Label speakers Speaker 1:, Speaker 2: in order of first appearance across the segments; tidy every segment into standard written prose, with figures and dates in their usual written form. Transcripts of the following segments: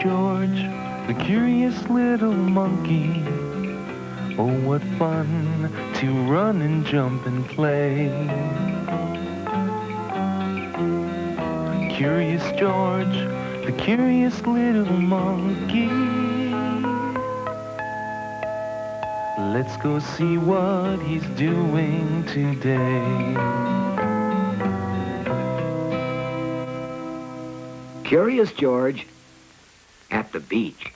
Speaker 1: George, the curious little monkey. Oh, what fun to run and jump and play. Curious George, the curious little monkey. Let's go see what he's doing today.
Speaker 2: Curious George at the beach.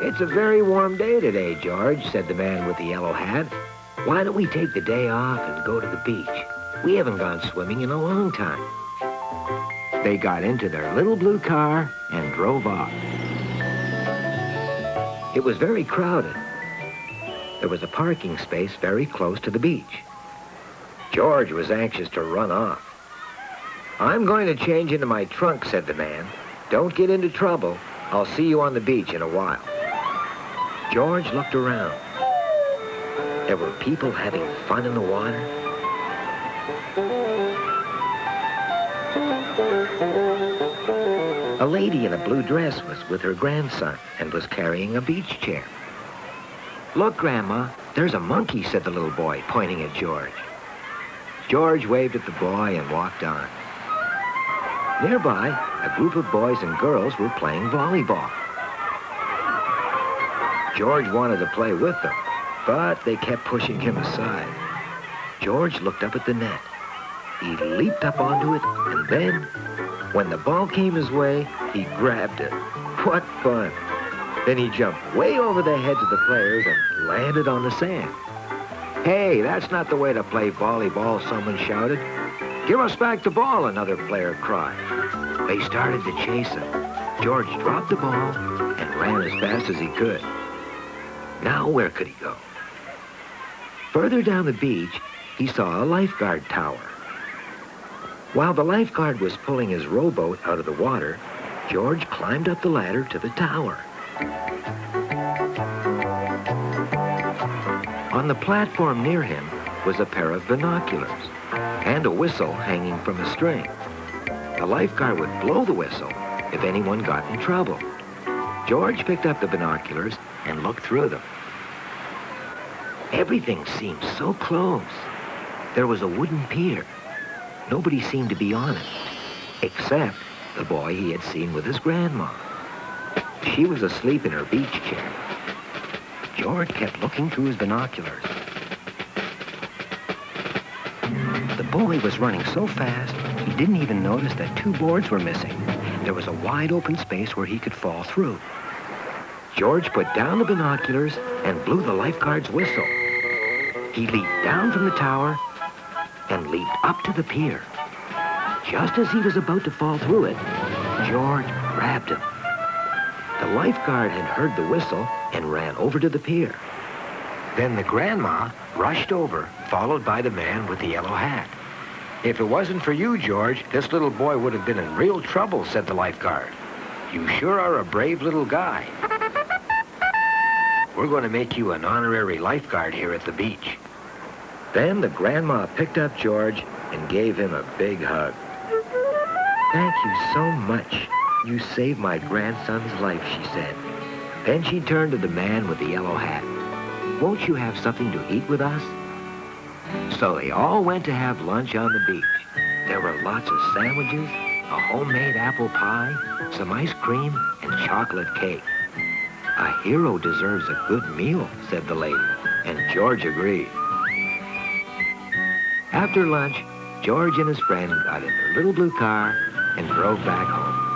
Speaker 2: It's a very warm day today, George, said the man with the yellow hat. Why don't we take the day off and go to the beach? We haven't gone swimming in a long time. They got into their little blue car and drove off. It was very crowded. There was a parking space very close to the beach. George was anxious to run off. I'm going to change into my trunk, said the man. Don't get into trouble. I'll see you on the beach in a while. George looked around. There were people having fun in the water. A lady in a blue dress was with her grandson and was carrying a beach chair. Look, Grandma, there's a monkey, said the little boy, pointing at George. George waved at the boy and walked on. Nearby, a group of boys and girls were playing volleyball. George wanted to play with them, but they kept pushing him aside. George looked up at the net. He leaped up onto it, and then, when the ball came his way, he grabbed it. What fun! Then he jumped way over the heads of the players and landed on the sand. Hey, that's not the way to play volleyball, someone shouted. Give us back the ball, another player cried. They started to chase him. George dropped the ball and ran as fast as he could. Now where could he go? Further down the beach, he saw a lifeguard tower. While the lifeguard was pulling his rowboat out of the water, George climbed up the ladder to the tower. On the platform near him was a pair of binoculars and a whistle hanging from a string. The lifeguard would blow the whistle if anyone got in trouble. George picked up the binoculars and looked through them. Everything seemed so close. There was a wooden pier. Nobody seemed to be on it, except the boy he had seen with his grandma. She was asleep in her beach chair. George kept looking through his binoculars. The boy was running so fast, he didn't even notice that two boards were missing. There was a wide open space where he could fall through. George put down the binoculars and blew the lifeguard's whistle. He leaped down from the tower and leaped up to the pier. Just as he was about to fall through it, George grabbed him. The lifeguard had heard the whistle and ran over to the pier. Then the grandma rushed over, followed by the man with the yellow hat. If it wasn't for you, George, this little boy would have been in real trouble, said the lifeguard. You sure are a brave little guy. We're going to make you an honorary lifeguard here at the beach. Then the grandma picked up George and gave him a big hug. Thank you so much. You saved my grandson's life, she said. Then she turned to the man with the yellow hat. Won't you have something to eat with us? So they all went to have lunch on the beach. There were lots of sandwiches, a homemade apple pie, some ice cream, and chocolate cake. A hero deserves a good meal, said the lady, and George agreed. After lunch, George and his friend got in their little blue car and drove back home.